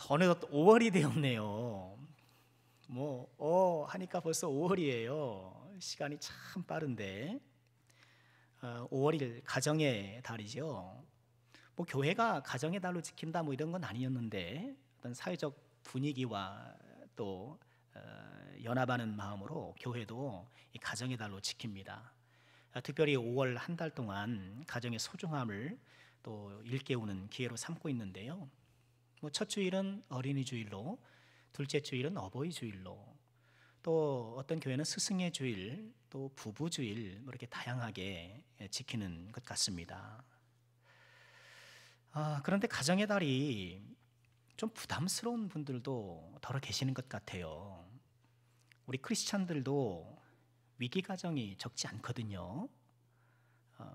어느덧 5월이 되었네요. 하니까 벌써 5월이에요. 시간이 참 빠른데, 5월일 가정의 달이죠. 교회가 가정의 달로 지킨다 이런 건 아니었는데, 어떤 사회적 분위기와 또 연합하는 마음으로 교회도 이 가정의 달로 지킵니다. 특별히 5월 한 달 동안 가정의 소중함을 또 일깨우는 기회로 삼고 있는데요. 첫 주일은 어린이 주일로, 둘째 주일은 어버이 주일로, 또 어떤 교회는 스승의 주일, 또 부부 주일 이렇게 다양하게 지키는 것 같습니다. 그런데 가정의 달이 좀 부담스러운 분들도 더러 계시는 것 같아요. 우리 크리스찬들도 위기 가정이 적지 않거든요.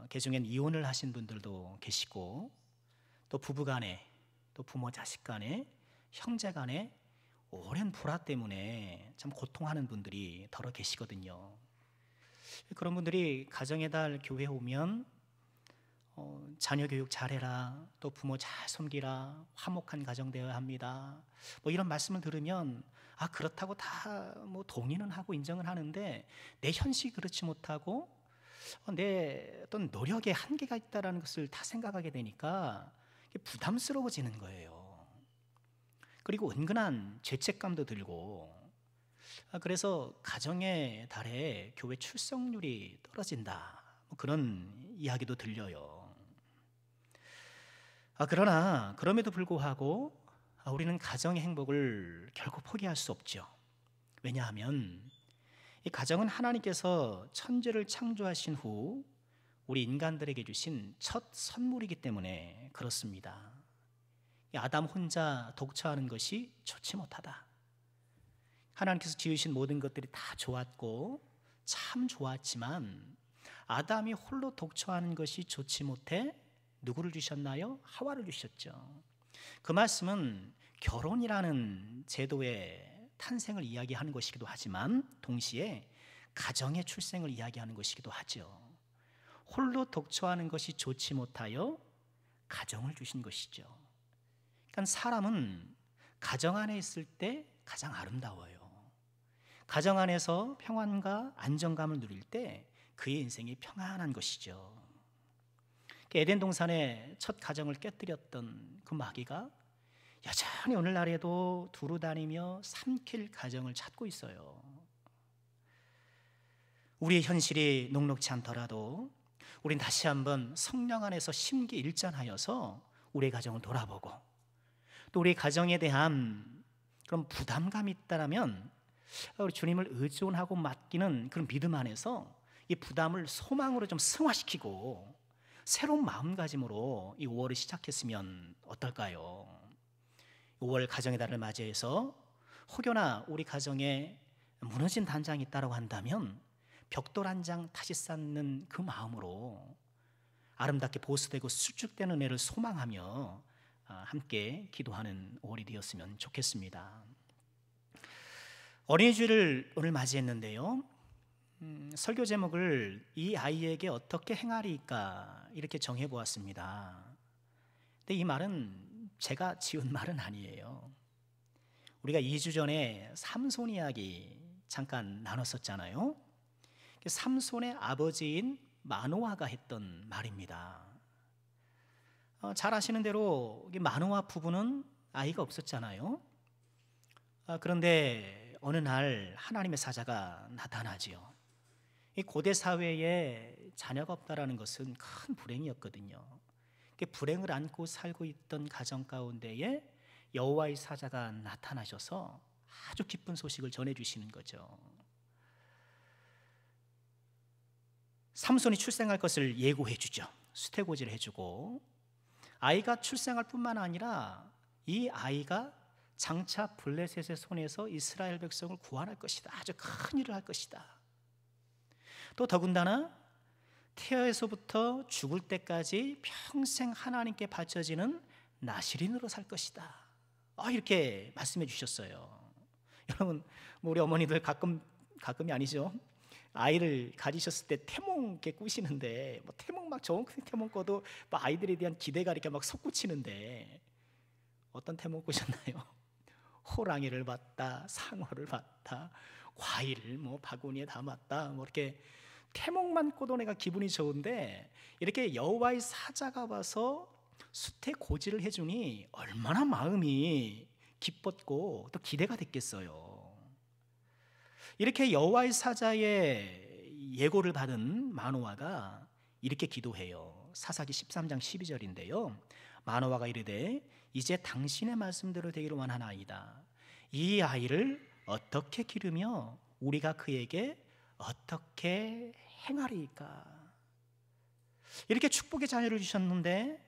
그중엔 이혼을 하신 분들도 계시고, 또 부부 간에, 또 부모 자식 간에, 형제 간에 오랜 불화 때문에 참 고통하는 분들이 더러 계시거든요. 그런 분들이 가정의 달 교회에 오면 자녀 교육 잘해라, 또 부모 잘 섬기라, 화목한 가정 되어야 합니다, 이런 말씀을 들으면 그렇다고 다 동의는 하고 인정을 하는데, 내 현실이 그렇지 못하고 내 어떤 노력에 한계가 있다는 것을 다 생각하게 되니까 부담스러워지는 거예요. 그리고 은근한 죄책감도 들고, 그래서 가정의 달에 교회 출석률이 떨어진다, 그런 이야기도 들려요. 그러나 그럼에도 불구하고 우리는 가정의 행복을 결코 포기할 수 없죠. 왜냐하면 이 가정은 하나님께서 천지를 창조하신 후 우리 인간들에게 주신 첫 선물이기 때문에 그렇습니다. 아담 혼자 독처하는 것이 좋지 못하다. 하나님께서 지으신 모든 것들이 다 좋았고 참 좋았지만, 아담이 홀로 독처하는 것이 좋지 못해 누구를 주셨나요? 하와를 주셨죠. 그 말씀은 결혼이라는 제도의 탄생을 이야기하는 것이기도 하지만, 동시에 가정의 출생을 이야기하는 것이기도 하죠. 홀로 독처하는 것이 좋지 못하여 가정을 주신 것이죠. 그러니까 사람은 가정 안에 있을 때 가장 아름다워요. 가정 안에서 평안과 안정감을 누릴 때 그의 인생이 평안한 것이죠. 에덴 동산의 첫 가정을 깨뜨렸던 그 마귀가 여전히 오늘날에도 두루 다니며 삼킬 가정을 찾고 있어요. 우리의 현실이 녹록지 않더라도 우린 다시 한번 성령 안에서 심기일전하여서 우리의 가정을 돌아보고, 또 우리 가정에 대한 그런 부담감이 있다면 우리 주님을 의존하고 맡기는 그런 믿음 안에서 이 부담을 소망으로 좀 승화시키고 새로운 마음가짐으로 이 5월을 시작했으면 어떨까요? 5월 가정의 달을 맞이해서 혹여나 우리 가정에 무너진 단장이 있다고 한다면 벽돌 한 장 다시 쌓는 그 마음으로 아름답게 보수되고 수축되는 애를 소망하며 함께 기도하는 5월이 되었으면 좋겠습니다. 어린이주일을 오늘 맞이했는데요, 설교 제목을 이 아이에게 어떻게 행하리까 이렇게 정해보았습니다. 근데 이 말은 제가 지은 말은 아니에요. 우리가 2주 전에 삼손 이야기 잠깐 나눴었잖아요. 삼손의 아버지인 마노아가 했던 말입니다. 잘 아시는 대로 마노아 부부는 아이가 없었잖아요. 그런데 어느 날 하나님의 사자가 나타나지요. 이 고대 사회에 자녀가 없다라는 것은 큰 불행이었거든요. 불행을 안고 살고 있던 가정 가운데에 여호와의 사자가 나타나셔서 아주 기쁜 소식을 전해주시는 거죠. 삼손이 출생할 것을 예고해 주죠. 수태고지를 해주고, 아이가 출생할 뿐만 아니라 이 아이가 장차 블레셋의 손에서 이스라엘 백성을 구원할 것이다, 아주 큰 일을 할 것이다. 또 더군다나 태어에서부터 죽을 때까지 평생 하나님께 바쳐지는 나시린으로 살 것이다, 이렇게 말씀해 주셨어요. 여러분, 우리 어머니들 가끔이 아니죠, 아이를 가지셨을 때 태몽 이렇게 꾸시는데, 태몽 좋은 태몽 꿔도 아이들에 대한 기대가 이렇게 솟구치는데, 어떤 태몽 꾸셨나요? 호랑이를 봤다, 상어를 봤다, 과일을 뭐 바구니에 담았다, 뭐 이렇게 태몽만 꿔도 내가 기분이 좋은데 이렇게 여호와의 사자가 와서 수태 고지를 해주니 얼마나 마음이 기뻤고 또 기대가 됐겠어요. 이렇게 여호와의 사자의 예고를 받은 마노아가 이렇게 기도해요. 사사기 13장 12절인데요. 마노아가 이르되 이제 당신의 말씀대로 되기를 원하나이다. 이 아이를 어떻게 기르며 우리가 그에게 어떻게 행하리이까? 이렇게 축복의 자녀를 주셨는데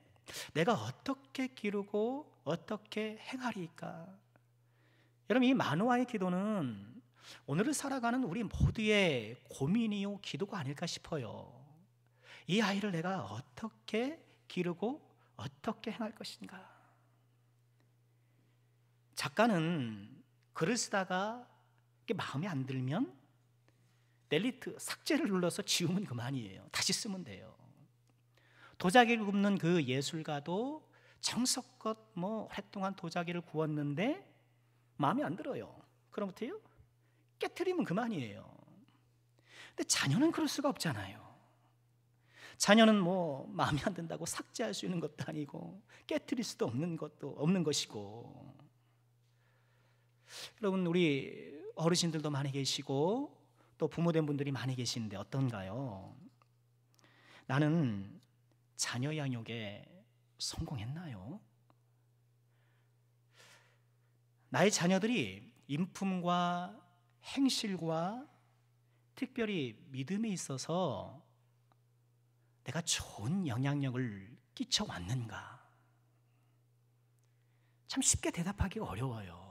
내가 어떻게 기르고 어떻게 행하리이까? 여러분, 이 마노아의 기도는 오늘을 살아가는 우리 모두의 고민이요 기도가 아닐까 싶어요. 이 아이를 내가 어떻게 기르고 어떻게 행할 것인가? 작가는 글을 쓰다가 마음에 안 들면 델리트, 삭제를 눌러서 지우면 그만이에요. 다시 쓰면 돼요. 도자기를 굽는 그 예술가도 정성껏 오랫동안 도자기를 구웠는데 마음에 안 들어요. 그럼 어떻게 해요? 깨트리면 그만이에요. 근데 자녀는 그럴 수가 없잖아요. 자녀는 마음에 안 든다고 삭제할 수 있는 것도 아니고 깨트릴 수도 없는 것이고. 여러분, 우리 어르신들도 많이 계시고 또 부모된 분들이 많이 계시는데 어떤가요? 나는 자녀 양육에 성공했나요? 나의 자녀들이 인품과 행실과 특별히 믿음에 있어서 내가 좋은 영향력을 끼쳐왔는가? 참 쉽게 대답하기 어려워요.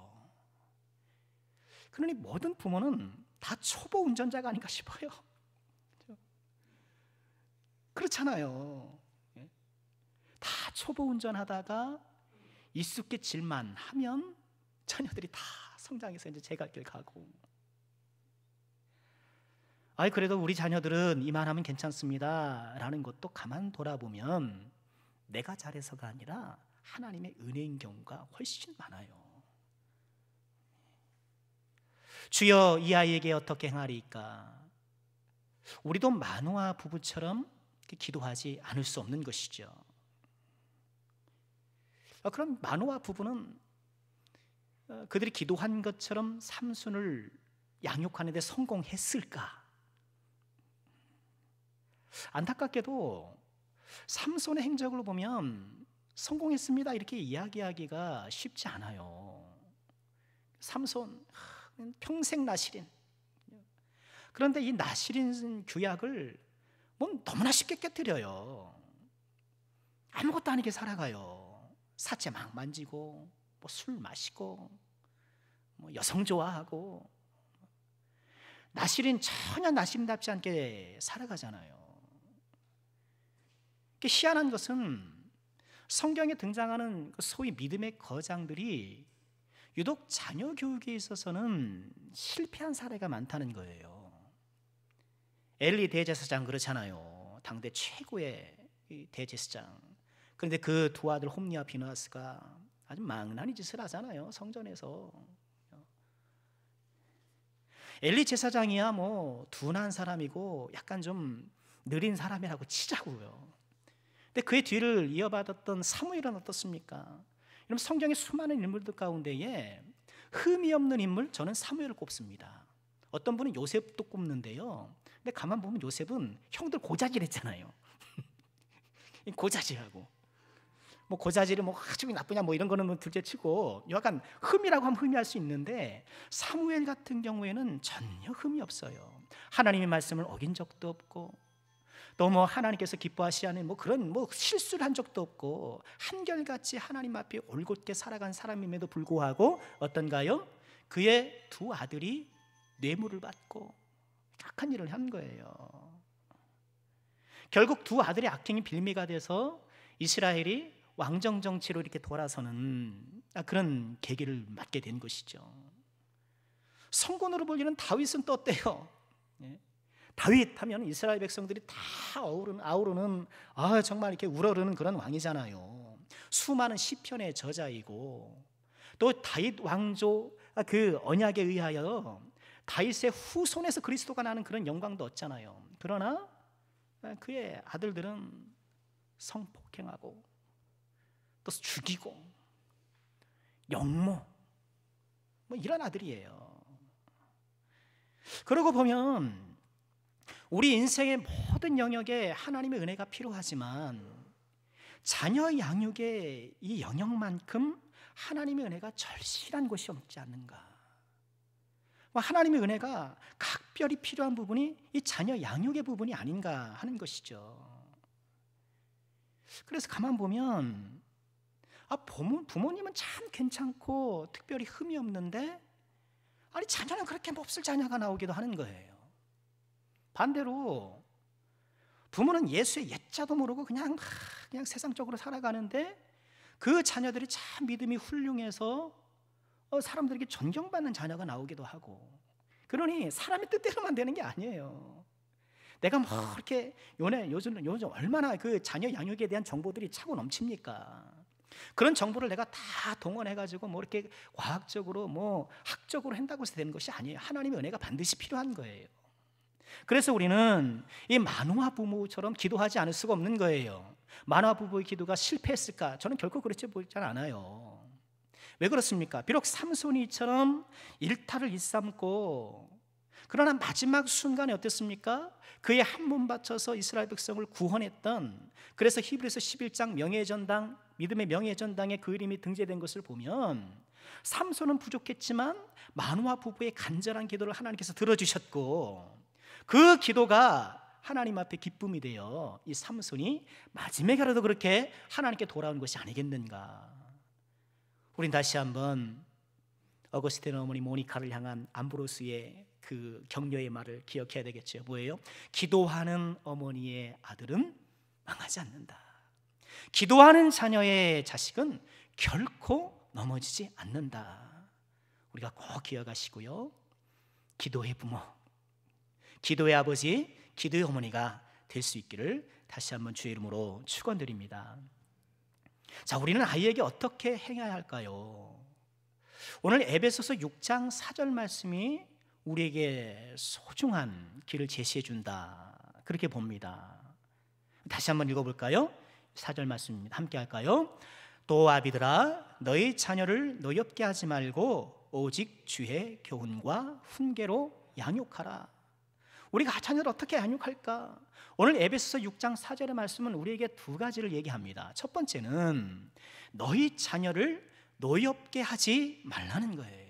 그러니 모든 부모는 다 초보 운전자가 아닌가 싶어요. 그렇잖아요. 다 초보 운전하다가 익숙해질만 하면 자녀들이 다 성장해서 이제 제 갈 길 가고. 그래도 우리 자녀들은 이만하면 괜찮습니다 라는 것도 가만 돌아보면 내가 잘해서가 아니라 하나님의 은혜인 경우가 훨씬 많아요. 주여 이 아이에게 어떻게 행하리이까? 우리도 마노아 부부처럼 기도하지 않을 수 없는 것이죠. 그럼 마노아 부부는 그들이 기도한 것처럼 삼손을 양육하는 데 성공했을까? 안타깝게도 삼손의 행적을 보면 성공했습니다 이렇게 이야기하기가 쉽지 않아요. 삼손 평생 나실인. 그런데 이 나실인 규약을 너무나 쉽게 깨뜨려요. 아무것도 아니게 살아가요. 사채 막 만지고 술 마시고 여성 좋아하고 나실인 전혀 나실인답지 않게 살아가잖아요. 희한한 것은 성경에 등장하는 소위 믿음의 거장들이 유독 자녀 교육에 있어서는 실패한 사례가 많다는 거예요. 엘리 대제사장 그렇잖아요. 당대 최고의 대제사장. 그런데 그 두 아들 홈리와 비느하스가 아주 망나니 짓을 하잖아요. 성전에서. 엘리 제사장이야 둔한 사람이고 약간 좀 느린 사람이라고 치자고요. 근데 그의 뒤를 이어받았던 사무엘은 어떻습니까? 여러분, 성경의 수많은 인물들 가운데에 흠이 없는 인물, 저는 사무엘을 꼽습니다. 어떤 분은 요셉도 꼽는데요. 근데 가만 보면 요셉은 형들 고자질했잖아요. 고자질하고 고자질이 아주 나쁘냐 이런 거는 둘째치고 약간 흠이라고 하면 흠이할 수 있는데 사무엘 같은 경우에는 전혀 흠이 없어요. 하나님의 말씀을 어긴 적도 없고 또 하나님께서 기뻐하시지 않는 그런 실수를 한 적도 없고 한결같이 하나님 앞에 올곧게 살아간 사람임에도 불구하고 어떤가요? 그의 두 아들이 뇌물을 받고 악한 일을 한 거예요. 결국 두 아들의 악행이 빌미가 돼서 이스라엘이 왕정 정치로 이렇게 돌아서는 그런 계기를 맞게 된 것이죠. 성군으로 불리는 다윗은 또 어때요? 다윗 하면 이스라엘 백성들이 다 아우르는 정말 이렇게 우러르는 그런 왕이잖아요. 수많은 시편의 저자이고 또 다윗 왕조 그 언약에 의하여 다윗의 후손에서 그리스도가 나는 그런 영광도 얻잖아요. 그러나 그의 아들들은 성폭행하고 또 죽이고 역모 뭐 이런 아들이에요. 그러고 보면 우리 인생의 모든 영역에 하나님의 은혜가 필요하지만 자녀 양육의 이 영역만큼 하나님의 은혜가 절실한 곳이 없지 않는가. 하나님의 은혜가 각별히 필요한 부분이 이 자녀 양육의 부분이 아닌가 하는 것이죠. 그래서 가만 보면 부모님은 참 괜찮고 특별히 흠이 없는데 아니 자녀는 그렇게 몹쓸 자녀가 나오기도 하는 거예요. 반대로 부모는 예수의 옛자도 모르고 그냥 세상적으로 살아가는데 그 자녀들이 참 믿음이 훌륭해서 사람들에게 존경받는 자녀가 나오기도 하고. 그러니 사람의 뜻대로만 되는 게 아니에요. 내가 뭐 이렇게 요즘 얼마나 그 자녀 양육에 대한 정보들이 차고 넘칩니까? 그런 정보를 내가 다 동원해가지고 뭐 이렇게 과학적으로 뭐 학적으로 한다고 해서 되는 것이 아니에요. 하나님의 은혜가 반드시 필요한 거예요. 그래서 우리는 이 마노아 부모처럼 기도하지 않을 수가 없는 거예요. 마노아 부부의 기도가 실패했을까? 저는 결코 그렇지 보이지 않아요. 왜 그렇습니까? 비록 삼손이처럼 일탈을 일삼고 그러나 마지막 순간에 어땠습니까? 그의 한 몸 바쳐서 이스라엘 백성을 구원했던, 그래서 히브리서 11장 명예전당, 믿음의 명예전당에 그 이름이 등재된 것을 보면 삼손은 부족했지만 마노아 부부의 간절한 기도를 하나님께서 들어주셨고 그 기도가 하나님 앞에 기쁨이 되어 이 삼손이 마지막에라도 그렇게 하나님께 돌아온 것이 아니겠는가. 우린 다시 한번 어거스틴 어머니 모니카를 향한 암브로스의 그 격려의 말을 기억해야 되겠죠. 뭐예요? 기도하는 어머니의 아들은 망하지 않는다. 기도하는 자녀의 자식은 결코 넘어지지 않는다. 우리가 꼭 기억하시고요. 기도의 부모, 기도의 아버지, 기도의 어머니가 될 수 있기를 다시 한번 주의 이름으로 축원드립니다. 자, 우리는 아이에게 어떻게 행해야 할까요? 오늘 에베소서 6장 4절 말씀이 우리에게 소중한 길을 제시해 준다, 그렇게 봅니다. 다시 한번 읽어볼까요? 4절 말씀입니다. 함께 할까요? 또 아비들아 너희 자녀를 노엽게 하지 말고 오직 주의 교훈과 훈계로 양육하라. 우리가 자녀를 어떻게 양육할까? 오늘 에베소서 6장 4절의 말씀은 우리에게 두 가지를 얘기합니다. 첫 번째는 너희 자녀를 노엽게 하지 말라는 거예요.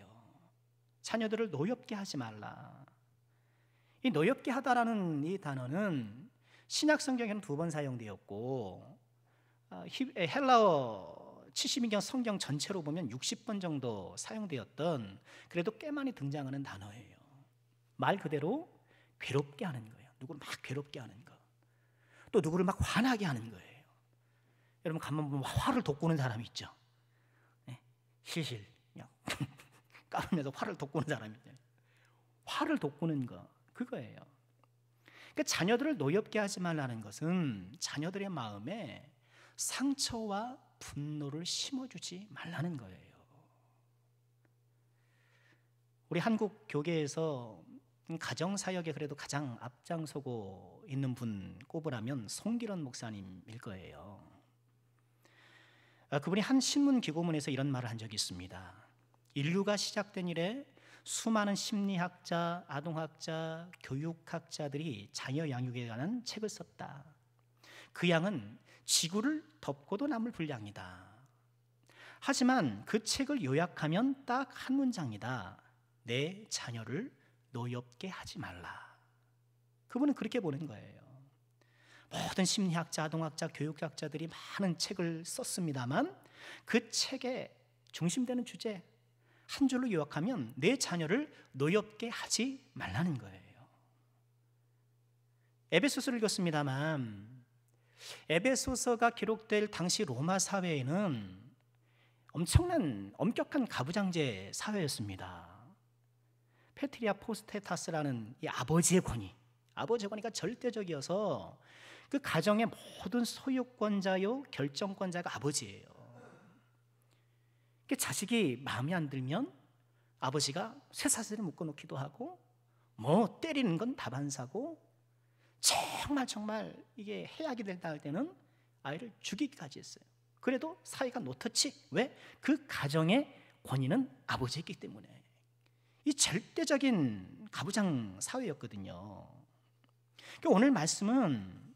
자녀들을 노엽게 하지 말라. 이 노엽게 하다라는 이 단어는 신약 성경에는 2번 사용되었고 헬라어 70인경 성경 전체로 보면 60번 정도 사용되었던, 그래도 꽤 많이 등장하는 단어예요. 말 그대로 괴롭게 하는 거예요. 누구를 막 괴롭게 하는 거, 또 누구를 막 화나게 하는 거예요. 여러분 가만 보면 화를 돋구는 사람이 있죠. 실실 그냥 까르면서 화를 돋구는 사람이 있잖아요. 화를 돋구는 거, 그거예요. 그러니까 자녀들을 노엽게 하지 말라는 것은 자녀들의 마음에 상처와 분노를 심어주지 말라는 거예요. 우리 한국 교계에서 가정사역에 그래도 가장 앞장서고 있는 분 꼽으라면 송기론 목사님일 거예요. 그분이 한 신문기고문에서 이런 말을 한 적이 있습니다. 인류가 시작된 이래 수많은 심리학자, 아동학자, 교육학자들이 자녀 양육에 관한 책을 썼다. 그 양은 지구를 덮고도 남을 분량이다. 하지만 그 책을 요약하면 딱 한 문장이다. 내 자녀를 노엽게 하지 말라. 그분은 그렇게 보는 거예요. 모든 심리학자, 아동학자, 교육학자들이 많은 책을 썼습니다만 그 책의 중심되는 주제 한 줄로 요약하면 내 자녀를 노엽게 하지 말라는 거예요. 에베소서를 읽었습니다만 에베소서가 기록될 당시 로마 사회에는 엄청난 엄격한 가부장제 사회였습니다. 페트리아 포스테타스라는 이 아버지의 권위가 절대적이어서 그 가정의 모든 소유권자요 결정권자가 아버지예요. 자식이 마음에 안 들면 아버지가 쇠사슬에 묶어놓기도 하고 뭐 때리는 건 다반사고 정말 이게 해악이 된다 할 때는 아이를 죽이기까지 했어요. 그래도 사회가 노터치. 왜? 그 가정의 권위는 아버지였기 때문에. 이 절대적인 가부장 사회였거든요. 오늘 말씀은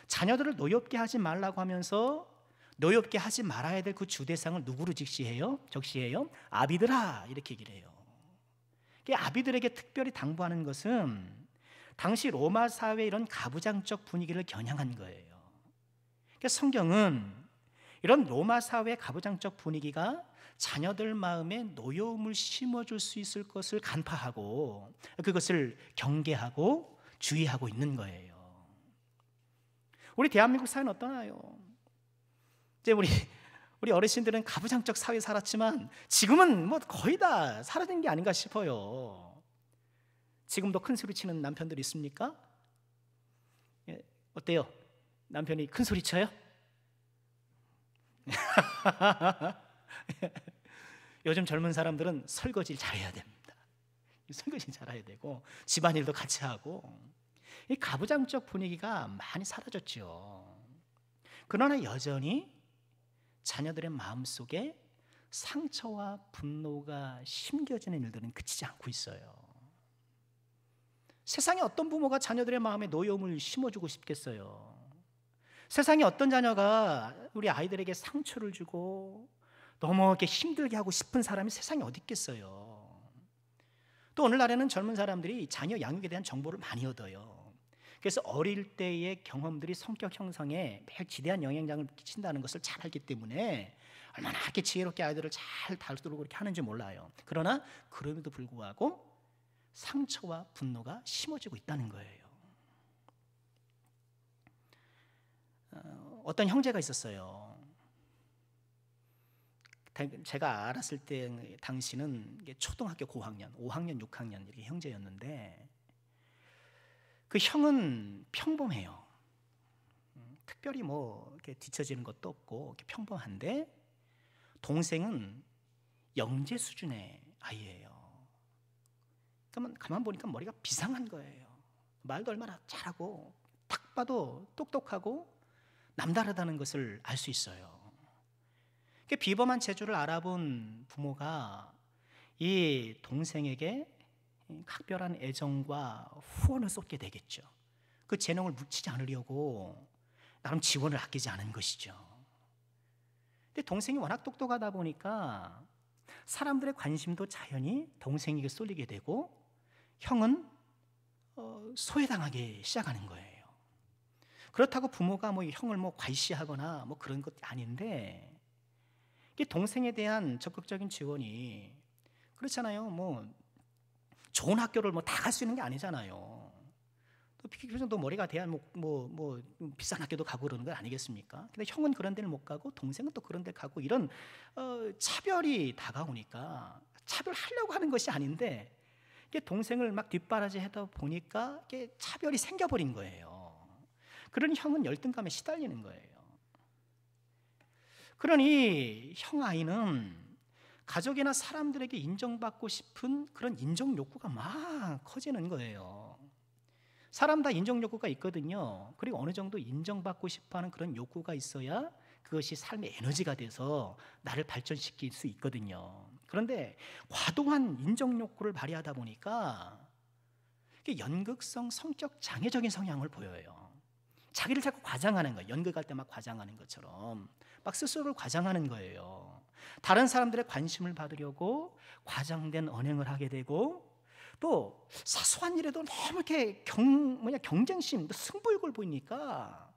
자녀들을 노엽게 하지 말라고 하면서 노엽게 하지 말아야 될 그 주대상을 누구로 적시해요? 아비들아, 이렇게 얘기를 해요. 아비들에게 특별히 당부하는 것은 당시 로마 사회의 이런 가부장적 분위기를 겨냥한 거예요. 성경은 이런 로마 사회의 가부장적 분위기가 자녀들 마음에 노여움을 심어줄 수 있을 것을 간파하고 그것을 경계하고 주의하고 있는 거예요. 우리 대한민국 사회는 어떠나요? 이제 우리 어르신들은 가부장적 사회에 살았지만 지금은 뭐 거의 다 사라진 게 아닌가 싶어요. 지금도 큰 소리 치는 남편들 있습니까? 예, 어때요? 남편이 큰 소리 쳐요? 요즘 젊은 사람들은 설거지를 잘해야 됩니다. 설거지 잘해야 되고 집안일도 같이 하고 이 가부장적 분위기가 많이 사라졌죠. 그러나 여전히 자녀들의 마음속에 상처와 분노가 심겨지는 일들은 그치지 않고 있어요. 세상에 어떤 부모가 자녀들의 마음에 노여움을 심어주고 싶겠어요? 세상에 어떤 자녀가 우리 아이들에게 상처를 주고 너무 이렇게 힘들게 하고 싶은 사람이 세상에 어디 있겠어요? 또 오늘날에는 젊은 사람들이 자녀 양육에 대한 정보를 많이 얻어요. 그래서 어릴 때의 경험들이 성격 형성에 매우 지대한 영향을 끼친다는 것을 잘 알기 때문에 얼마나 이렇게 지혜롭게 아이들을 잘 다루도록 그렇게 하는지 몰라요. 그러나 그럼에도 불구하고 상처와 분노가 심어지고 있다는 거예요. 어떤 형제가 있었어요. 제가 알았을 때 당시는 초등학교 고학년, 5학년, 6학년 이렇게 형제였는데 그 형은 평범해요. 특별히 뭐 이렇게 뒤처지는 것도 없고 이렇게 평범한데 동생은 영재 수준의 아이예요. 그러면 가만 보니까 머리가 비상한 거예요. 말도 얼마나 잘하고 딱 봐도 똑똑하고 남다르다는 것을 알 수 있어요. 비범한 재주를 알아본 부모가 이 동생에게 각별한 애정과 후원을 쏟게 되겠죠. 그 재능을 묻히지 않으려고 나름 지원을 아끼지 않은 것이죠. 근데 동생이 워낙 똑똑하다 보니까 사람들의 관심도 자연히 동생에게 쏠리게 되고 형은 소외당하기 시작하는 거예요. 그렇다고 부모가 뭐 형을 뭐 과시하거나 뭐 그런 것도 아닌데 동생에 대한 적극적인 지원이 그렇잖아요. 뭐 좋은 학교를 뭐 다 갈 수 있는 게 아니잖아요. 또 머리가 돼야 뭐 비싼 학교도 가고 그러는 건 아니겠습니까? 근데 형은 그런 데를 못 가고 동생은 또 그런 데 가고 이런 차별이 다가오니까 차별하려고 하는 것이 아닌데 동생을 막 뒷바라지 하다 보니까 차별이 생겨버린 거예요. 그러니 형은 열등감에 시달리는 거예요. 그러니 형 아이는 가족이나 사람들에게 인정받고 싶은 그런 인정 욕구가 막 커지는 거예요. 사람 다 인정 욕구가 있거든요. 그리고 어느 정도 인정받고 싶어하는 그런 욕구가 있어야 그것이 삶의 에너지가 돼서 나를 발전시킬 수 있거든요. 그런데 과도한 인정 욕구를 발휘하다 보니까 연극성 성격 장애적인 성향을 보여요. 자기를 자꾸 과장하는 거예요. 연극할 때 막 과장하는 것처럼 막 스스로를 과장하는 거예요. 다른 사람들의 관심을 받으려고 과장된 언행을 하게 되고 또 사소한 일에도 너무 이렇게 경쟁심, 승부욕을 보이니까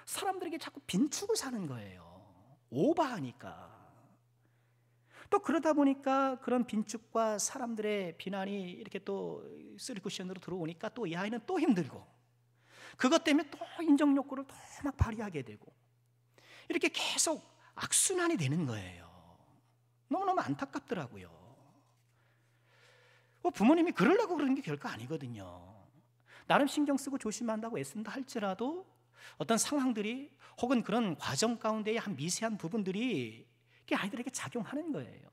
사람들에게 자꾸 빈축을 사는 거예요. 오버하니까. 또 그러다 보니까 그런 빈축과 사람들의 비난이 이렇게 또 쓰리쿠션으로 들어오니까 또 이 아이는 또 힘들고 그것 때문에 또 인정 욕구를 더 막 발휘하게 되고 이렇게 계속 악순환이 되는 거예요. 너무너무 안타깝더라고요. 부모님이 그러려고 그러는 게 결코 아니거든요. 나름 신경 쓰고 조심한다고 애쓴다 할지라도 어떤 상황들이 혹은 그런 과정 가운데의 한 미세한 부분들이 그게 아이들에게 작용하는 거예요.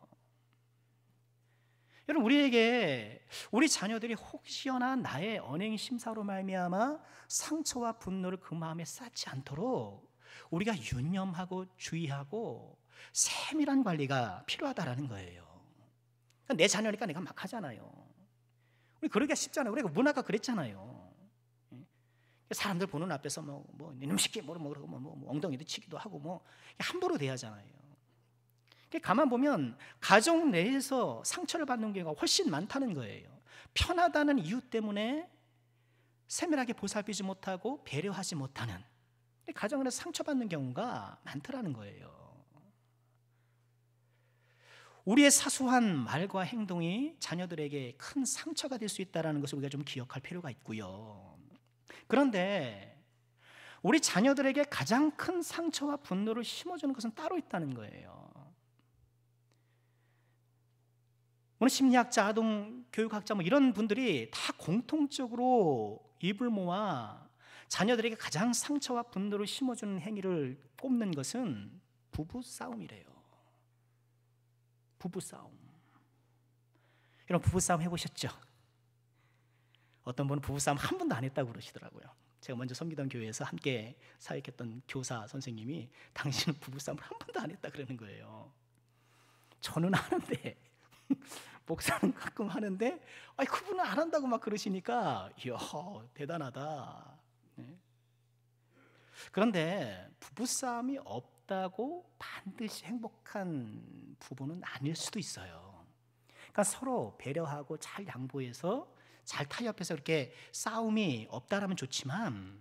여러분, 우리에게 우리 자녀들이 혹시나 나의 언행 심사로 말미암아 상처와 분노를 그 마음에 쌓지 않도록 우리가 유념하고 주의하고 세밀한 관리가 필요하다라는 거예요. 그러니까 내 자녀니까 내가 막 하잖아요. 우리 그러기가 쉽잖아요. 우리가 문화가 그랬잖아요. 사람들 보는 앞에서 뭐 이놈 새끼 뭐라고 뭐 엉덩이도 치기도 하고 뭐 함부로 대하잖아요. 가만 보면 가정 내에서 상처를 받는 경우가 훨씬 많다는 거예요. 편하다는 이유 때문에 세밀하게 보살피지 못하고 배려하지 못하는, 가정에서 상처받는 경우가 많더라는 거예요. 우리의 사소한 말과 행동이 자녀들에게 큰 상처가 될 수 있다는 것을 우리가 좀 기억할 필요가 있고요. 그런데 우리 자녀들에게 가장 큰 상처와 분노를 심어주는 것은 따로 있다는 거예요. 오늘 심리학자, 아동교육학자 이런 분들이 다 공통적으로 입을 모아 자녀들에게 가장 상처와 분노를 심어주는 행위를 꼽는 것은 부부싸움이래요. 부부싸움. 여러분, 부부싸움 해보셨죠? 어떤 분은 부부싸움 한 번도 안 했다고 그러시더라고요. 제가 먼저 섬기던 교회에서 함께 사역했던 교사 선생님이 당신은 부부싸움을 한 번도 안 했다 그러는 거예요. 저는 하는데 목사는 가끔 하는데 그분은 안 한다고 막 그러시니까 이야, 대단하다. 네. 그런데 부부싸움이 없다고 반드시 행복한 부부는 아닐 수도 있어요. 그러니까 서로 배려하고 잘 양보해서 잘 타협해서 이렇게 싸움이 없다라면 좋지만,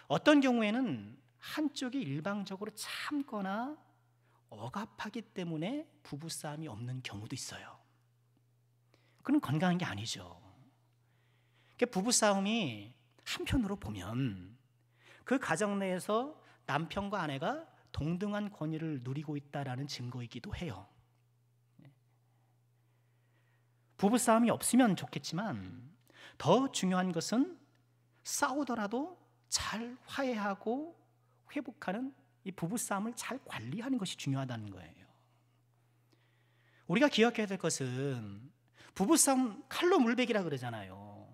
어떤 경우에는 한쪽이 일방적으로 참거나 억압하기 때문에 부부싸움이 없는 경우도 있어요. 그건 건강한 게 아니죠. 부부싸움이 한편으로 보면 그 가정 내에서 남편과 아내가 동등한 권위를 누리고 있다라는 증거이기도 해요. 부부싸움이 없으면 좋겠지만 더 중요한 것은 싸우더라도 잘 화해하고 회복하는 이 부부싸움을 잘 관리하는 것이 중요하다는 거예요. 우리가 기억해야 될 것은 부부싸움 칼로 물베기라 그러잖아요.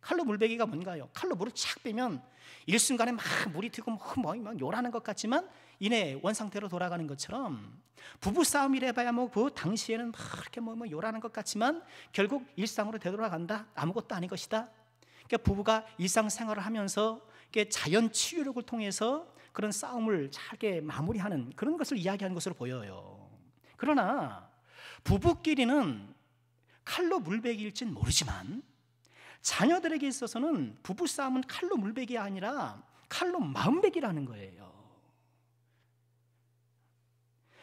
칼로 물베기가 뭔가요? 칼로 물을 착 빼면 일순간에 막 물이 튀고 막 요란한 것 같지만 이내 원상태로 돌아가는 것처럼, 부부싸움이래 봐야 그 당시에는 막 이렇게 요란한 것 같지만 결국 일상으로 되돌아간다, 아무것도 아닌 것이다. 그러니까 부부가 일상생활을 하면서 자연 치유력을 통해서 그런 싸움을 잘게 마무리하는 그런 것을 이야기하는 것으로 보여요. 그러나 부부끼리는 칼로 물베기일진 모르지만 자녀들에게 있어서는 부부싸움은 칼로 물베기가 아니라 칼로 마음베기라는 거예요.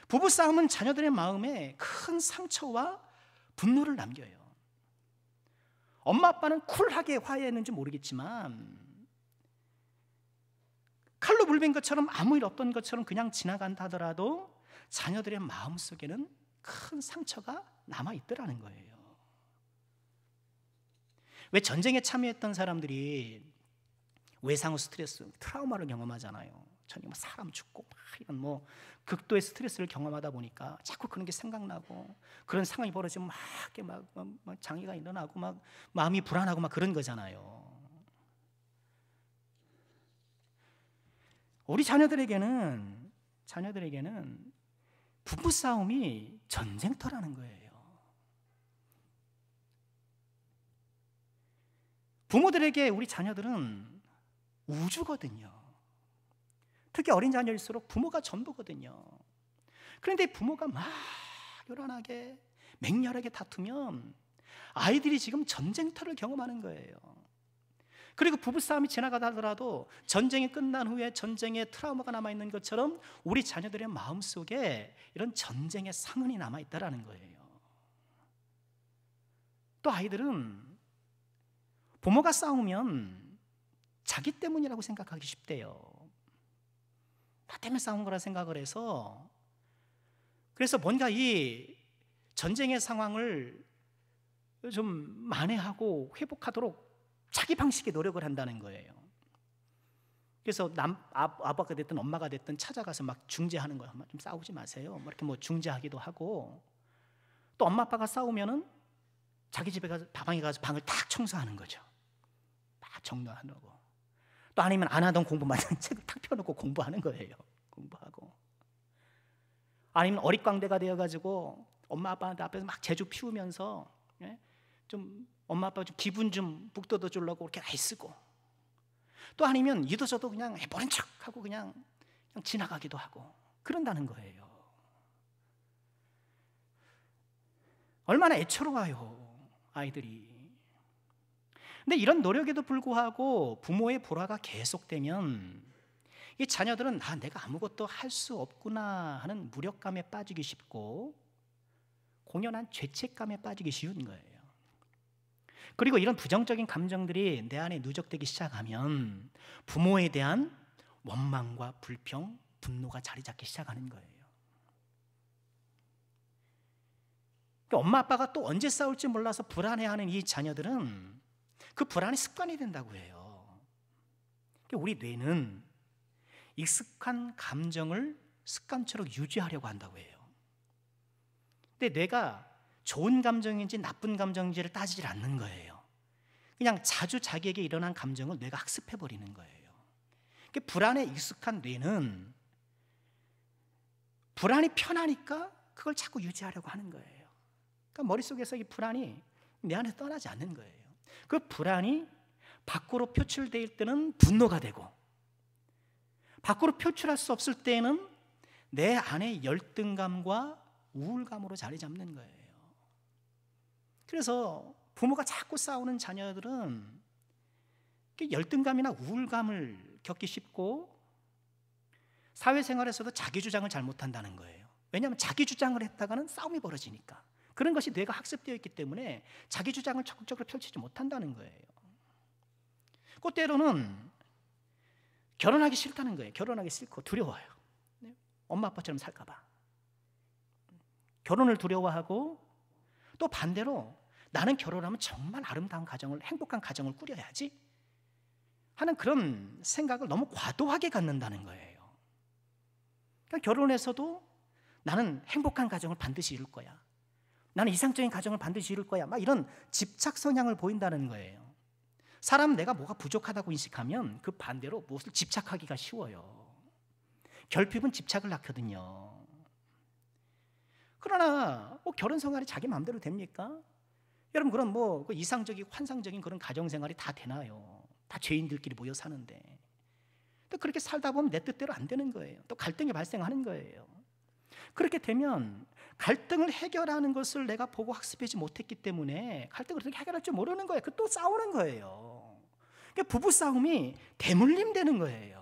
부부싸움은 자녀들의 마음에 큰 상처와 분노를 남겨요. 엄마 아빠는 쿨하게 화해했는지 모르겠지만 칼로 물베인 것처럼 아무 일 없던 것처럼 그냥 지나간다 하더라도 자녀들의 마음속에는 큰 상처가 남아있더라는 거예요. 왜 전쟁에 참여했던 사람들이 외상후 스트레스, 트라우마를 경험하잖아요. 전쟁 사람 죽고 이런 극도의 스트레스를 경험하다 보니까 자꾸 그런 게 생각나고, 그런 상황이 벌어지면 막 장애가 일어나고 막 마음이 불안하고 막 그런 거잖아요. 우리 자녀들에게는 부부싸움이 전쟁터라는 거예요. 부모들에게 우리 자녀들은 우주거든요. 특히 어린 자녀일수록 부모가 전부거든요. 그런데 부모가 막 요란하게 맹렬하게 다투면 아이들이 지금 전쟁터를 경험하는 거예요. 그리고 부부싸움이 지나가다 하더라도 전쟁이 끝난 후에 전쟁의 트라우마가 남아있는 것처럼 우리 자녀들의 마음속에 이런 전쟁의 상흔이 남아있다는 거예요. 또 아이들은 부모가 싸우면 자기 때문이라고 생각하기 쉽대요. 나 때문에 싸운 거라 생각을 해서, 그래서 뭔가 이 전쟁의 상황을 좀 만회하고 회복하도록 자기 방식의 노력을 한다는 거예요. 그래서 아빠가 됐든 엄마가 됐든 찾아가서 막 중재하는 거예요. 엄마 좀 싸우지 마세요. 뭐 이렇게 뭐 중재하기도 하고, 또 엄마 아빠가 싸우면은 자기 집에 가서 방에 가서 방을 탁 청소하는 거죠. 막 정리하려고. 또 아니면 안 하던 공부만 책을 탁 펴놓고 공부하는 거예요. 공부하고. 아니면 어릿광대가 되어가지고 엄마 아빠한테 앞에서 막 재주 피우면서, 예? 좀 엄마 아빠 좀 기분 좀 북돋워 주려고 이렇게 애쓰고, 또 아니면 이도저도 그냥 모른 척하고 그냥 지나가기도 하고 그런다는 거예요. 얼마나 애처로워요, 아이들이. 근데 이런 노력에도 불구하고 부모의 불화가 계속되면 이 자녀들은 내가 아무것도 할 수 없구나 하는 무력감에 빠지기 쉽고 공연한 죄책감에 빠지기 쉬운 거예요. 그리고 이런 부정적인 감정들이 내 안에 누적되기 시작하면 부모에 대한 원망과 불평, 분노가 자리 잡기 시작하는 거예요. 엄마 아빠가 또 언제 싸울지 몰라서 불안해하는 이 자녀들은 그 불안이 습관이 된다고 해요. 우리 뇌는 익숙한 감정을 습관처럼 유지하려고 한다고 해요. 근데 뇌가 좋은 감정인지 나쁜 감정인지를 따지질 않는 거예요. 그냥 자주 자기에게 일어난 감정을 뇌가 학습해버리는 거예요. 불안에 익숙한 뇌는 불안이 편하니까 그걸 자꾸 유지하려고 하는 거예요. 그러니까 머릿속에서 이 불안이 내 안에서 떠나지 않는 거예요. 그 불안이 밖으로 표출될 때는 분노가 되고, 밖으로 표출할 수 없을 때는 내 안에 열등감과 우울감으로 자리 잡는 거예요. 그래서 부모가 자꾸 싸우는 자녀들은 열등감이나 우울감을 겪기 쉽고 사회생활에서도 자기 주장을 잘 못한다는 거예요. 왜냐하면 자기 주장을 했다가는 싸움이 벌어지니까. 그런 것이 뇌가 학습되어 있기 때문에 자기 주장을 적극적으로 펼치지 못한다는 거예요. 그 때로는 결혼하기 싫다는 거예요. 결혼하기 싫고 두려워요. 엄마 아빠처럼 살까 봐. 결혼을 두려워하고, 또 반대로 나는 결혼하면 정말 아름다운 가정을, 행복한 가정을 꾸려야지 하는 그런 생각을 너무 과도하게 갖는다는 거예요. 그러니까 결혼해서도 나는 행복한 가정을 반드시 이룰 거야, 나는 이상적인 가정을 반드시 이룰 거야, 막 이런 집착 성향을 보인다는 거예요. 사람 내가 뭐가 부족하다고 인식하면 그 반대로 무엇을 집착하기가 쉬워요. 결핍은 집착을 낳거든요. 그러나 결혼 생활이 자기 마음대로 됩니까? 여러분, 그런 그 이상적이고 환상적인 그런 가정 생활이 다 되나요? 다 죄인들끼리 모여 사는데. 또 그렇게 살다 보면 내 뜻대로 안 되는 거예요. 또 갈등이 발생하는 거예요. 그렇게 되면 갈등을 해결하는 것을 내가 보고 학습하지 못했기 때문에 갈등을 어떻게 해결할 줄 모르는 거예요. 또 싸우는 거예요. 그러니까 부부 싸움이 대물림 되는 거예요.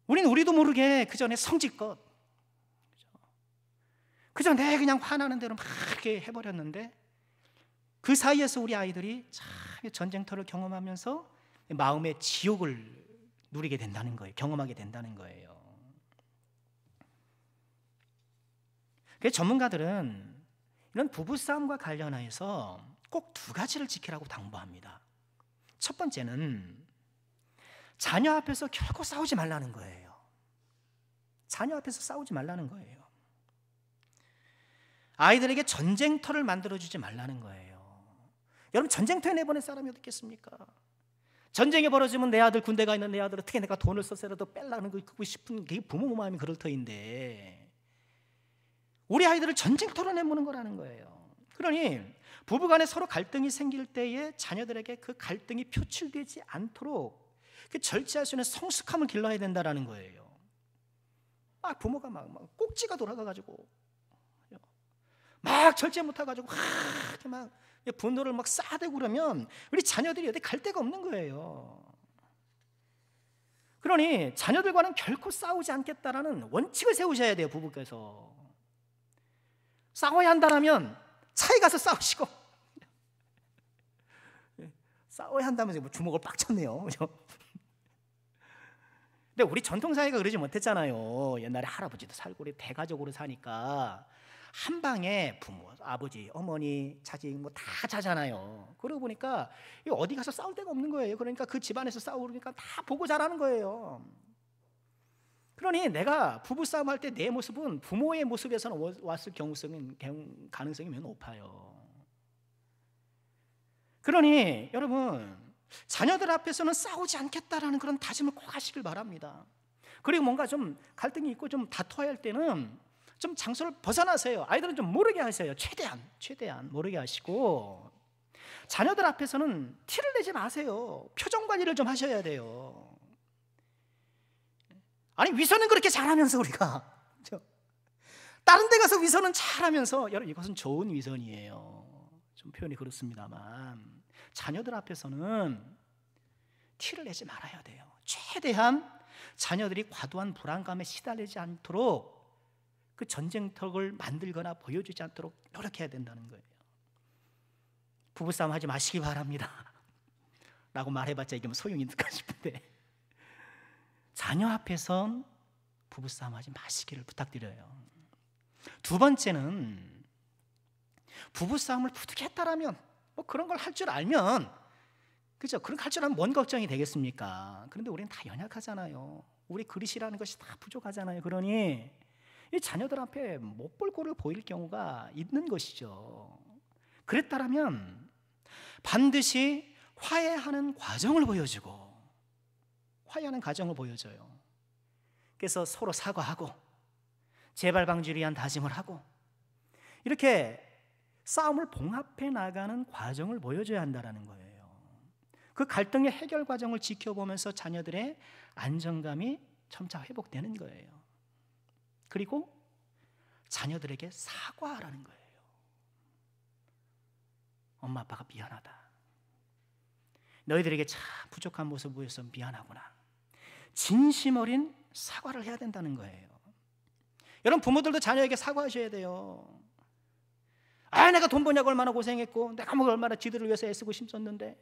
우리는 우리도 모르게 그 전에 성질껏, 그저 내 그냥 화나는 대로 막 이렇게 해버렸는데, 그 사이에서 우리 아이들이 참 전쟁터를 경험하면서 마음의 지옥을 누리게 된다는 거예요. 경험하게 된다는 거예요. 그래서 전문가들은 이런 부부싸움과 관련해서 꼭 두 가지를 지키라고 당부합니다. 첫 번째는 자녀 앞에서 결코 싸우지 말라는 거예요. 자녀 앞에서 싸우지 말라는 거예요. 아이들에게 전쟁터를 만들어주지 말라는 거예요. 여러분, 전쟁터에 내보낼 사람이 어디 있겠습니까? 전쟁이 벌어지면 내 아들, 군대 가 있는 내 아들 어떻게 내가 돈을 써서라도 빼려는 거 싶은 게 부모 마음이 그럴 터인데, 우리 아이들을 전쟁터로 내보는 거라는 거예요. 그러니 부부간에 서로 갈등이 생길 때에 자녀들에게 그 갈등이 표출되지 않도록 그 절제할 수 있는 성숙함을 길러야 된다는 거예요. 막 부모가 막 꼭지가 돌아가가지고 막 절제 못해가지고 이렇게 막 분노를 막 쌓아대고 그러면 우리 자녀들이 어디 갈 데가 없는 거예요. 그러니 자녀들과는 결코 싸우지 않겠다라는 원칙을 세우셔야 돼요. 부부께서 싸워야 한다라면 차에 가서 싸우시고, 싸워야 한다면서 뭐 주먹을 빡 쳤네요. 근데 우리 전통사회가 그러지 못했잖아요. 옛날에 할아버지도 살고 우리 대가족으로 사니까 한 방에 부모, 아버지, 어머니, 자식 뭐 다 자잖아요. 그러고 보니까 어디 가서 싸울 데가 없는 거예요. 그러니까 그 집안에서 싸우니까 다 보고 자라는 거예요. 그러니 내가 부부싸움 할 때 내 모습은 부모의 모습에서는 왔을 가능성이 매우 높아요. 그러니 여러분, 자녀들 앞에서는 싸우지 않겠다라는 그런 다짐을 꼭 하시길 바랍니다. 그리고 뭔가 좀 갈등이 있고 좀 다투어야 할 때는 좀 장소를 벗어나세요. 아이들은 좀 모르게 하세요. 최대한 모르게 하시고, 자녀들 앞에서는 티를 내지 마세요. 표정 관리를 좀 하셔야 돼요. 아니, 위선은 그렇게 잘하면서 우리가 다른 데 가서 위선은 잘하면서, 여러분 이것은 좋은 위선이에요. 좀 표현이 그렇습니다만 자녀들 앞에서는 티를 내지 말아야 돼요. 최대한 자녀들이 과도한 불안감에 시달리지 않도록 그 전쟁터를 만들거나 보여주지 않도록 노력해야 된다는 거예요. 부부싸움 하지 마시기 바랍니다 라고 말해봤자 이게 뭐 소용이 있을까 싶은데, 자녀 앞에선 부부싸움 하지 마시기를 부탁드려요. 두 번째는, 부부싸움을 부득이 했다라면, 뭐 그런 걸 할 줄 알면, 그죠? 그런 거 할 줄 알면 뭔 걱정이 되겠습니까? 그런데 우리는 다 연약하잖아요. 우리 그릇이라는 것이 다 부족하잖아요. 그러니 이 자녀들 앞에 못 볼 꼴을 보일 경우가 있는 것이죠. 그랬다라면 반드시 화해하는 과정을 보여줘요. 그래서 서로 사과하고 재발 방지를 위한 다짐을 하고, 이렇게 싸움을 봉합해 나가는 과정을 보여줘야 한다는 거예요. 그 갈등의 해결 과정을 지켜보면서 자녀들의 안정감이 점차 회복되는 거예요. 그리고 자녀들에게 사과하라는 거예요. 엄마 아빠가 미안하다. 너희들에게 참 부족한 모습을 보여서 미안하구나. 진심 어린 사과를 해야 된다는 거예요. 여러분, 부모들도 자녀에게 사과하셔야 돼요. 내가 돈 버냐고 얼마나 고생했고, 내가 뭐 얼마나 지들을 위해서 애쓰고 힘썼는데.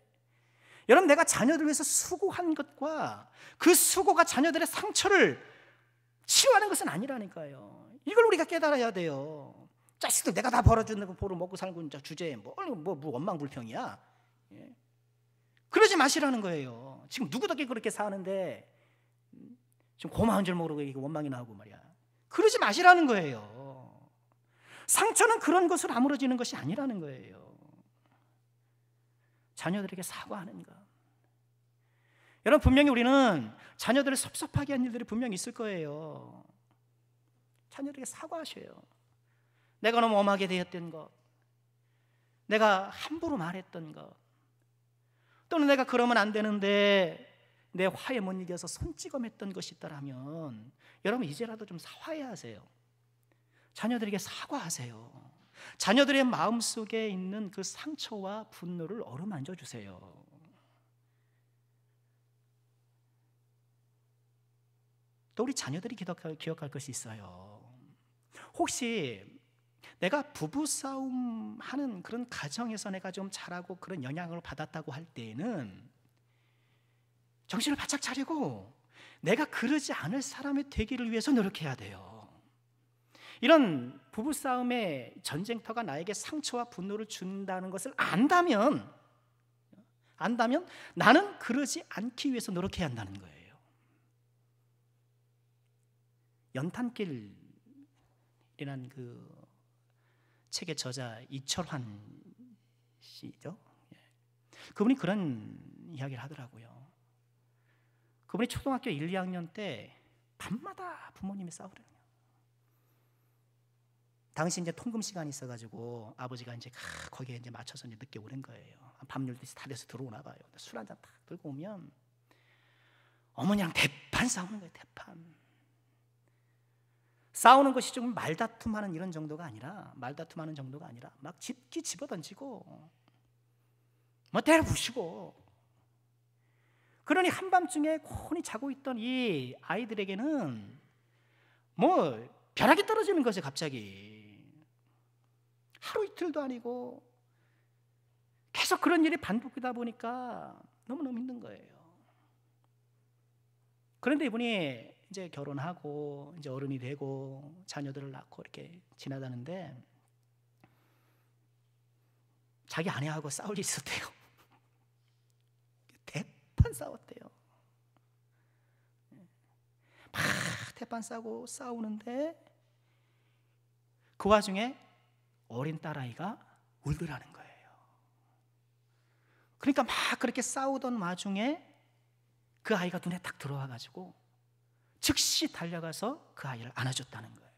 여러분, 내가 자녀들 위해서 수고한 것과 그 수고가 자녀들의 상처를 치유하는 것은 아니라니까요. 이걸 우리가 깨달아야 돼요. 자식들 내가 다 벌어주는 거 보러 먹고 살고 있는 주제에 뭐 원망불평이야. 그러지 마시라는 거예요. 지금 누구 덕에 그렇게 사는데 지금 고마운 줄 모르고 이게 원망이 나오고 말이야. 그러지 마시라는 거예요. 상처는 그런 것으로 아물어지는 것이 아니라는 거예요. 자녀들에게 사과하는 것. 여러분, 분명히 우리는 자녀들을 섭섭하게 한 일들이 분명히 있을 거예요. 자녀들에게 사과하셔요. 내가 너무 엄하게 대했던 것, 내가 함부로 말했던 것, 또는 내가 그러면 안 되는데 내 화에 못 이겨서 손찌검했던 것이 있다면, 여러분 이제라도 좀 화해하세요. 자녀들에게 사과하세요. 자녀들의 마음속에 있는 그 상처와 분노를 어루만져 주세요. 또 우리 자녀들이 기억할 것이 있어요. 혹시 내가 부부싸움 하는 그런 가정에서 내가 좀 잘하고 그런 영향을 받았다고 할 때에는 정신을 바짝 차리고 내가 그러지 않을 사람이 되기를 위해서 노력해야 돼요. 이런 부부싸움의 전쟁터가 나에게 상처와 분노를 준다는 것을 안다면 나는 그러지 않기 위해서 노력해야 한다는 거예요. 연탄길이라는 그 책의 저자 이철환 씨죠. 그분이 그런 이야기를 하더라고요. 그분이 초등학교 1, 2학년 때 밤마다 부모님이 싸우거든요. 당시 이제 통금 시간이 있어가지고 아버지가 이제 거기에 이제 맞춰서 이제 늦게 오는 거예요. 밤 12시 다 돼서 들어오나 봐요. 술 한잔 딱 들고 오면 어머니랑 대판 싸우는 거예요. 대판. 싸우는 것이 조금 말다툼하는 이런 정도가 아니라, 막 집기 집어던지고 뭐 때려부시고. 그러니 한밤중에 곤히 자고 있던 이 아이들에게는 뭐 벼락이 떨어지는 거죠. 갑자기 하루 이틀도 아니고 계속 그런 일이 반복되다 보니까 너무너무 힘든 거예요. 그런데 이분이 이제 결혼하고 이제 어른이 되고 자녀들을 낳고 이렇게 지나가는데 자기 아내하고 싸울 일이 있었대요. 대판 싸웠대요. 막 대판 싸우는데 그 와중에 어린 딸아이가 울더라는 거예요. 그러니까 막 그렇게 싸우던 와중에 그 아이가 눈에 딱 들어와가지고 즉시 달려가서 그 아이를 안아줬다는 거예요.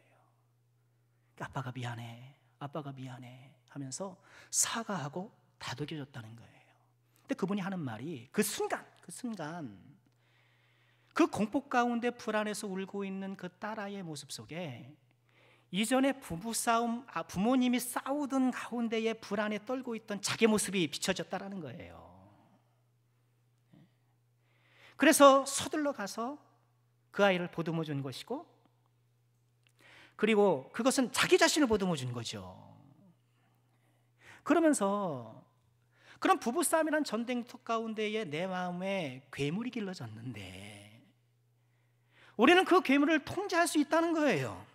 아빠가 미안해, 아빠가 미안해 하면서 사과하고 다독여줬다는 거예요. 근데 그분이 하는 말이 그 순간 그 공포 가운데 불안해서 울고 있는 그 딸아이의 모습 속에 이전에 부모님이 싸우던 가운데에 불안에 떨고 있던 자기 모습이 비춰졌다라는 거예요. 그래서 서둘러 가서 그 아이를 보듬어 준 것이고, 그리고 그것은 자기 자신을 보듬어 준 거죠. 그러면서 그런 부부싸움이란 전쟁터 가운데에 내 마음에 괴물이 길러졌는데 우리는 그 괴물을 통제할 수 있다는 거예요.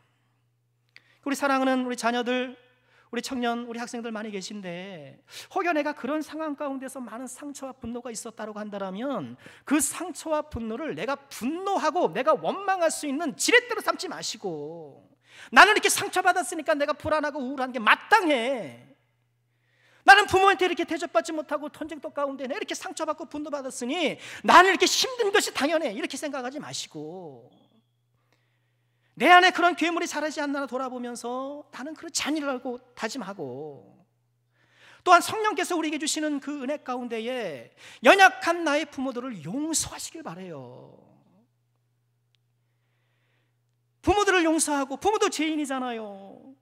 우리 사랑하는 우리 자녀들, 우리 청년, 우리 학생들 많이 계신데 혹여 내가 그런 상황 가운데서 많은 상처와 분노가 있었다고 한다면 그 상처와 분노를 내가 분노하고 내가 원망할 수 있는 지렛대로 삼지 마시고, 나는 이렇게 상처받았으니까 내가 불안하고 우울한 게 마땅해, 나는 부모한테 이렇게 대접받지 못하고 전쟁터 가운데 내가 이렇게 상처받고 분노받았으니 나는 이렇게 힘든 것이 당연해, 이렇게 생각하지 마시고 내 안에 그런 괴물이 자라지 않나 돌아보면서 나는 그런 잔인하고 다짐하고, 또한 성령께서 우리에게 주시는 그 은혜 가운데에 연약한 나의 부모들을 용서하시길 바라요. 부모들을 용서하고, 부모도 죄인이잖아요.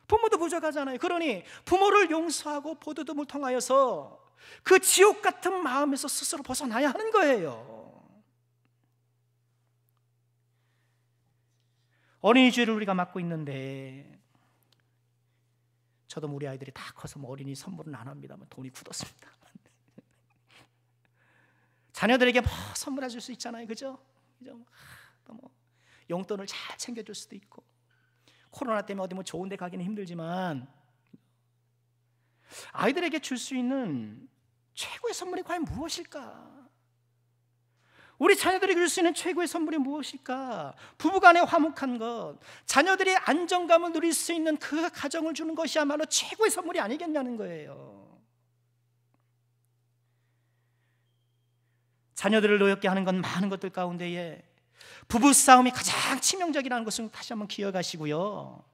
부모도 부족하잖아요. 그러니 부모를 용서하고 보듬음을 통하여서 그 지옥 같은 마음에서 스스로 벗어나야 하는 거예요. 어린이 주일을 우리가 맡고 있는데 저도 우리 아이들이 다 커서 뭐 어린이 선물은 안 합니다만 돈이 굳었습니다. 자녀들에게 뭐 선물해 줄 수 있잖아요, 그죠? 또 뭐 용돈을 잘 챙겨줄 수도 있고, 코로나 때문에 어디 뭐 좋은 데 가기는 힘들지만 아이들에게 줄 수 있는 최고의 선물이 과연 무엇일까? 우리 자녀들에게 줄 수 있는 최고의 선물이 무엇일까? 부부간의 화목한 것, 자녀들이 안정감을 누릴 수 있는 그 가정을 주는 것이야말로 최고의 선물이 아니겠냐는 거예요. 자녀들을 노엽게 하는 건 많은 것들 가운데에 부부싸움이 가장 치명적이라는 것을 다시 한번 기억하시고요.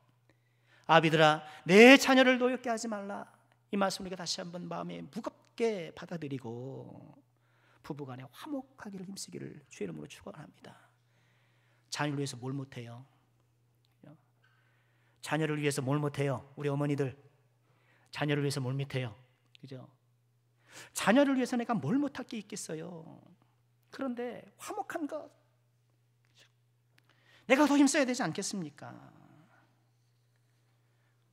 아비들아, 내 자녀를 노엽게 하지 말라, 이 말씀을 우리가 다시 한번 마음에 무겁게 받아들이고 부부간에 화목하기를 힘쓰기를 주의 이름으로 축원합니다. 자녀를 위해서 뭘 못해요? 자녀를 위해서 뭘 못해요? 우리 어머니들, 자녀를 위해서 뭘 못해요? 그죠? 자녀를 위해서 내가 뭘 못할 게 있겠어요? 그런데 화목한 것, 내가 더 힘써야 되지 않겠습니까?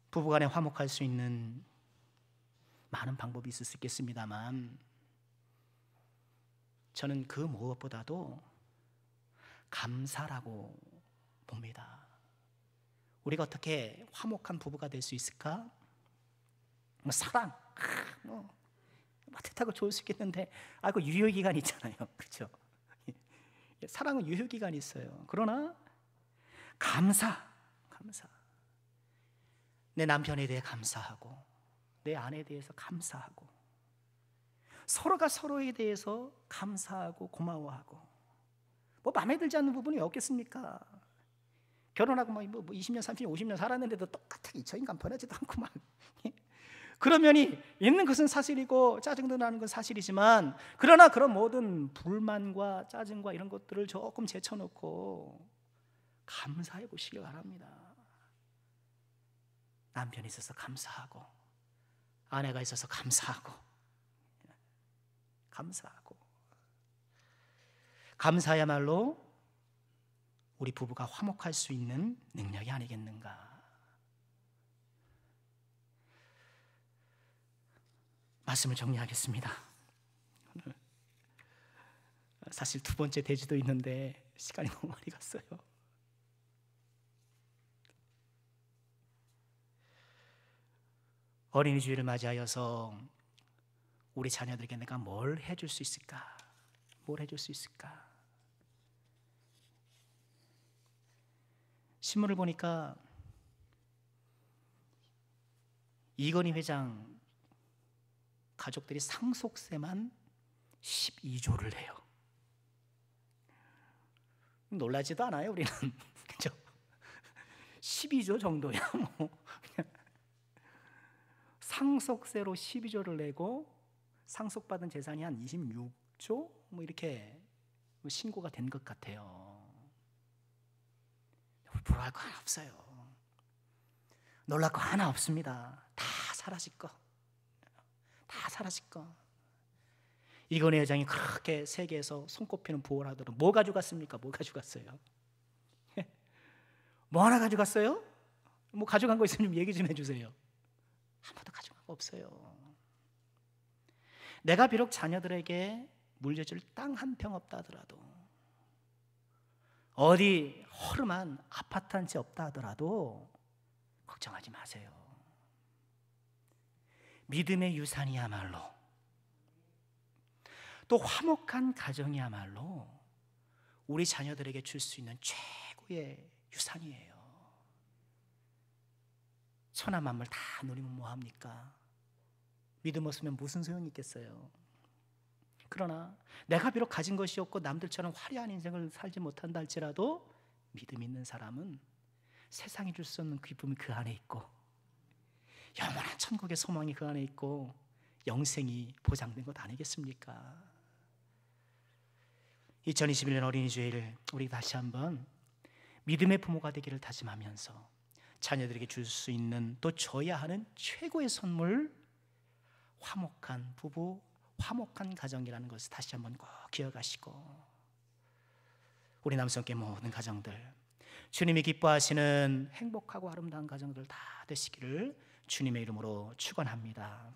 부부간에 화목할 수 있는 많은 방법이 있을 수 있겠습니다만 저는 그 무엇보다도 감사라고 봅니다. 우리가 어떻게 화목한 부부가 될 수 있을까? 뭐 사랑, 뭐 따뜻하고 좋을 수 있겠는데, 그 유효기간이 있잖아요, 그렇죠? 사랑은 유효기간이 있어요. 그러나 감사. 내 남편에 대해 감사하고, 내 아내에 대해서 감사하고, 서로가 서로에 대해서 감사하고 고마워하고, 뭐 마음에 들지 않는 부분이 없겠습니까? 결혼하고 뭐 20년, 30년, 50년 살았는데도 똑같아. 저 인간 변하지도 않고 막 그런 면이 있는 것은 사실이고 짜증도 나는 건 사실이지만, 그러나 그런 모든 불만과 짜증과 이런 것들을 조금 제쳐놓고 감사해 보시기 바랍니다. 남편이 있어서 감사하고, 아내가 있어서 감사하고, 감사야말로 우리 부부가 화목할 수 있는 능력이 아니겠는가. 말씀을 정리하겠습니다. 사실 두 번째 대지도 있는데 시간이 너무 많이 갔어요. 어린이 주일을 맞이하여서 우리 자녀들에게 내가 뭘 해줄 수 있을까? 뭘 해줄 수 있을까? 신문을 보니까 이건희 회장 가족들이 상속세만 12조를 내요. 놀라지도 않아요, 우리는. 그죠? 12조 정도야, 뭐. 상속세로 12조를 내고 상속받은 재산이 한 26조? 뭐 이렇게 신고가 된 것 같아요. 부러워할 거 하나 없어요. 놀랄 거 하나 없습니다. 다 사라질 거. 다 사라질 거. 이건희 회장이 그렇게 세계에서 손꼽히는 부호를 하도록 뭐 가져갔습니까? 뭐 가져갔어요? 뭐 하나 가져갔어요? 뭐 가져간 거 있으면 좀 얘기 좀 해주세요. 아무도 가져간 거 없어요. 내가 비록 자녀들에게 물려줄 땅 한 평 없다 하더라도, 어디 허름한 아파트 한 채 없다 하더라도 걱정하지 마세요. 믿음의 유산이야말로, 또 화목한 가정이야말로 우리 자녀들에게 줄 수 있는 최고의 유산이에요. 천하 만물 다 누리면 뭐합니까? 믿음 없으면 무슨 소용이 있겠어요? 그러나 내가 비록 가진 것이 없고 남들처럼 화려한 인생을 살지 못한다 할지라도 믿음 있는 사람은 세상이 줄 수 없는 기쁨이 그 안에 있고, 영원한 천국의 소망이 그 안에 있고, 영생이 보장된 것 아니겠습니까? 2021년 어린이 주일, 우리 다시 한번 믿음의 부모가 되기를 다짐하면서 자녀들에게 줄 수 있는, 또 줘야 하는 최고의 선물, 화목한 부부, 화목한 가정이라는 것을 다시 한번 꼭 기억하시고, 우리 남성계 모든 가정들, 주님이 기뻐하시는 행복하고 아름다운 가정들 다 되시기를 주님의 이름으로 축원합니다.